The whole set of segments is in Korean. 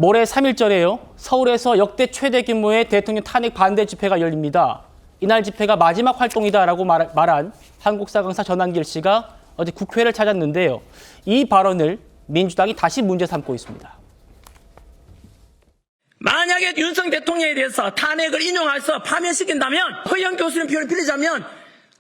모레 3일절에요. 서울에서 역대 최대 규모의 대통령 탄핵 반대 집회가 열립니다. 이날 집회가 마지막 활동이다라고 말한 한국사 강사 전한길 씨가 어제 국회를 찾았는데요. 이 발언을 민주당이 다시 문제 삼고 있습니다. 만약에 윤석열 대통령에 대해서 탄핵을 인용해서 파면시킨다면 허영 교수님 표현을 빌리자면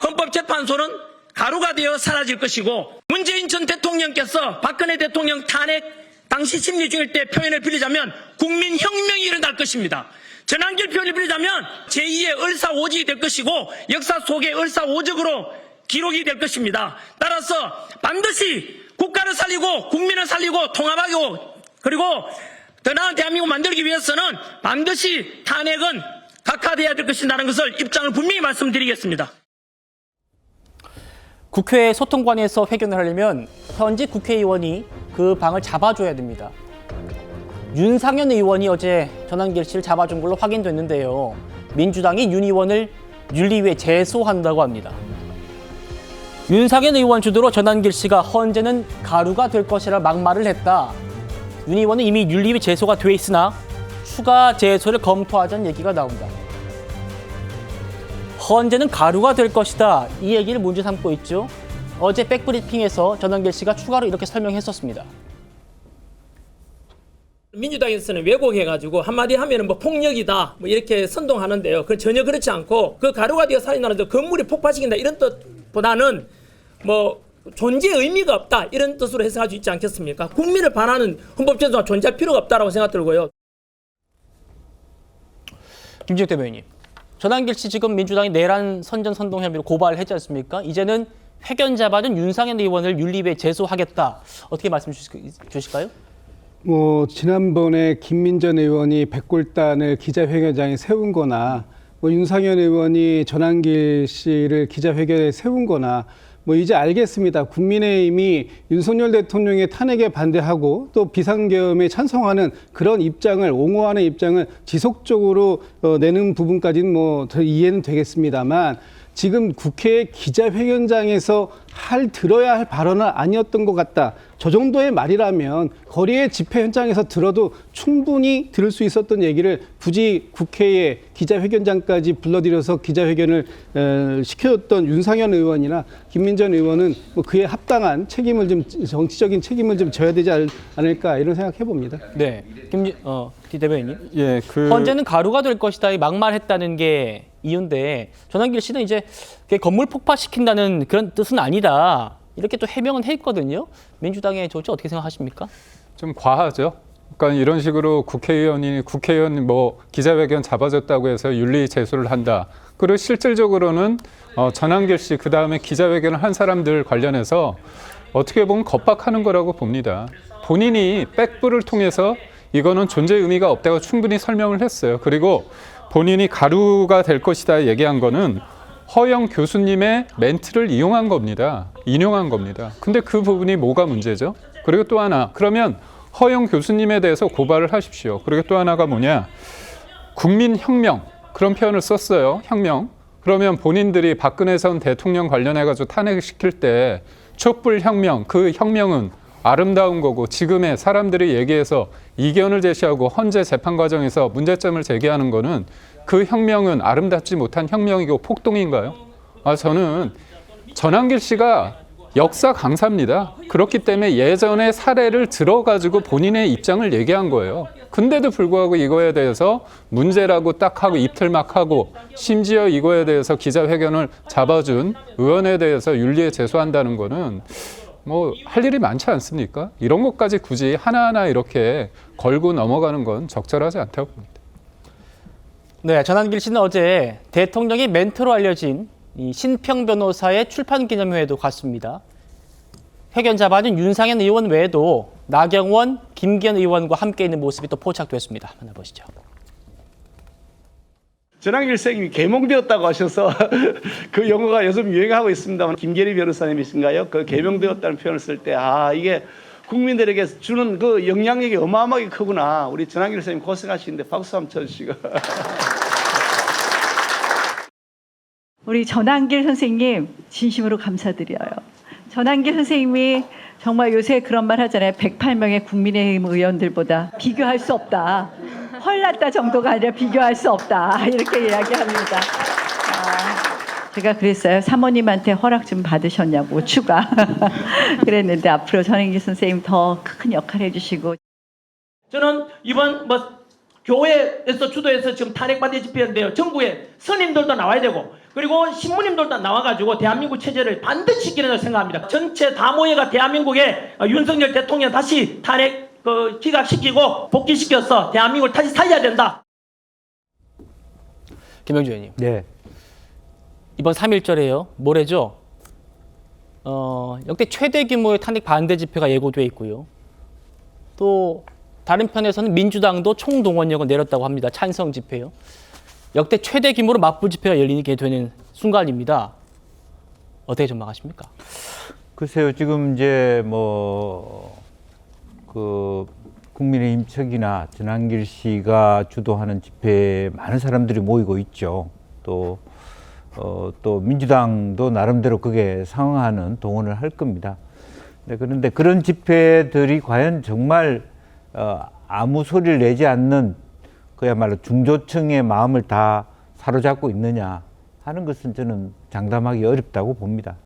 헌법재판소는 가루가 되어 사라질 것이고 문재인 전 대통령께서 박근혜 대통령 탄핵 당시 심리 중일 때 표현을 빌리자면 국민혁명이 일어날 것입니다. 전한길 표현을 빌리자면 제2의 을사오직이 될 것이고 역사 속의 을사오적으로 기록이 될 것입니다. 따라서 반드시 국가를 살리고 국민을 살리고 통합하고 그리고 더 나은 대한민국 만들기 위해서는 반드시 탄핵은 각하돼야 될 것이라는 것을 입장을 분명히 말씀드리겠습니다. 국회 소통관에서 회견을 하려면 현직 국회의원이 그 방을 잡아줘야 됩니다. 윤상현 의원이 어제 전한길 씨를 잡아준 걸로 확인됐는데요. 민주당이 윤 의원을 윤리위에 제소한다고 합니다. 윤상현 의원 주도로 전한길 씨가 헌재는 가루가 될 것이라 막말을 했다. 윤 의원은 이미 윤리위 제소가 돼 있으나 추가 제소를 검토하자는 얘기가 나온다. 헌재는 가루가 될 것이다. 이 얘기를 문제 삼고 있죠. 어제 백브리핑에서 전한길 씨가 추가로 이렇게 설명했었습니다. 민주당에서는 왜곡해가지고 한마디 하면은 뭐 폭력이다 뭐 이렇게 선동하는데요. 그 전혀 그렇지 않고 그 가루가 되어 살인하는데 건물이 폭파시킨다 이런 뜻보다는 뭐 존재의 의미가 없다 이런 뜻으로 해석할 수 있지 않겠습니까? 국민을 반하는 헌법재소가 존재할 필요가 없다라고 생각 들고요. 김지혁 대변인님, 전한길 씨 지금 민주당이 내란 선전선동 혐의로 고발을 했지 않습니까? 이제는 회견 잡아준 윤상현 의원을 윤리위에 제소하겠다. 어떻게 말씀 주실까요? 지난번에 김민전 의원이 백골단을 기자회견장에 세운 거나 윤상현 의원이 전한길 씨를 기자회견에 세운 거나 이제 알겠습니다. 국민의힘이 윤석열 대통령의 탄핵에 반대하고 또 비상계엄에 찬성하는 그런 입장을 옹호하는 입장을 지속적으로 내는 부분까지는 이해는 되겠습니다만 지금 국회 기자회견장에서 들어야 할 발언은 아니었던 것 같다. 저 정도의 말이라면 거리의 집회 현장에서 들어도 충분히 들을 수 있었던 얘기를 굳이 국회의 기자회견장까지 불러들여서 기자회견을 시켰던 윤상현 의원이나 김민전 의원은 그에 합당한 책임을 정치적인 책임을 좀 져야 되지 않을까 이런 생각해 봅니다. 네, 김 대변인님. 예, 헌재는 가루가 될 것이다 이 막말했다는 게 이유인데 전한길 씨는 이제 건물 폭파시킨다는 그런 뜻은 아니다. 이렇게 또 해명은 했거든요. 민주당의 조치 어떻게 생각하십니까? 좀 과하죠. 그러니까 이런 식으로 국회의원 기자회견 잡아줬다고 해서 윤리 제소를 한다. 그리고 실질적으로는 전한길 씨 그다음에 기자회견을 한 사람들 관련해서 어떻게 보면 겁박하는 거라고 봅니다. 본인이 백부를 통해서 이거는 존재 의미가 없다고 충분히 설명을 했어요. 그리고 본인이 가루가 될 것이다 얘기한 거는 허영 교수님의 멘트를 이용한 겁니다. 인용한 겁니다. 근데 그 부분이 뭐가 문제죠? 그리고 또 하나, 그러면 허영 교수님에 대해서 고발을 하십시오. 그리고 또 하나가 뭐냐? 국민혁명, 그런 표현을 썼어요. 혁명. 그러면 본인들이 박근혜 전 대통령 관련해가지고 탄핵시킬 때 촛불혁명, 그 혁명은 아름다운 거고 지금의 사람들이 얘기해서 이견을 제시하고 헌재 재판 과정에서 문제점을 제기하는 거는 그 혁명은 아름답지 못한 혁명이고 폭동인가요? 저는 전한길 씨가 역사 강사입니다. 그렇기 때문에 예전의 사례를 들어가지고 본인의 입장을 얘기한 거예요. 근데도 불구하고 이거에 대해서 문제라고 딱 하고 입틀막 하고 심지어 이거에 대해서 기자회견을 잡아준 의원에 대해서 윤리에 제소한다는 거는 할 일이 많지 않습니까? 이런 것까지 굳이 하나하나 이렇게 걸고 넘어가는 건 적절하지 않다고 봅니다. 네, 전한길 씨는 어제 대통령의 멘토로 알려진 이 신평 변호사의 출판 기념회에도 갔습니다. 회견 잡아준 윤상현 의원 외에도 나경원, 김기현 의원과 함께 있는 모습이 또 포착됐습니다. 만나보시죠. 전한길 선생님이 개몽되었다고 하셔서 그 용어가 요즘 유행하고 있습니다만 김계리 변호사님이신가요? 그 개몽되었다는 표현을 쓸 때 이게 국민들에게 주는 그 영향력이 어마어마하게 크구나. 우리 전한길 선생님 고생하시는데 박수 한번 쳐주시고. 우리 전한길 선생님 진심으로 감사드려요. 전한길 선생님이 정말 요새 그런 말 하잖아요. 108명의 국민의힘 의원들보다 비교할 수 없다. 헐났다 정도가 아니라 비교할 수 없다. 이렇게 이야기합니다. 제가 그랬어요. 사모님한테 허락 좀 받으셨냐고 추가. 그랬는데 앞으로 전인기 선생님 더 큰 역할 해주시고. 저는 이번 교회에서 주도해서 지금 탄핵받은 집회인데요. 정부에 스님들도 나와야 되고 그리고 신부님들도 나와가지고 대한민국 체제를 반드시 지키려고 생각합니다. 전체 다 모여가 대한민국에 윤석열 대통령 다시 탄핵 기각시키고 복귀시켜서 대한민국을 다시 살려야 된다. 김영주 의원님. 네. 이번 3.1절에요. 모레죠. 역대 최대 규모의 탄핵 반대 집회가 예고돼 있고요. 또 다른 편에서는 민주당도 총동원령을 내렸다고 합니다. 찬성 집회요. 역대 최대 규모로 맞불 집회가 열리게 되는 순간입니다. 어떻게 전망하십니까? 글쎄요, 지금 이제 국민의힘 측이나 전한길 씨가 주도하는 집회에 많은 사람들이 모이고 있죠. 또 민주당도 나름대로 그게 상응하는 동원을 할 겁니다. 네, 그런데 그런 집회들이 과연 정말 아무 소리를 내지 않는 그야말로 중도층의 마음을 다 사로잡고 있느냐 하는 것은 저는 장담하기 어렵다고 봅니다.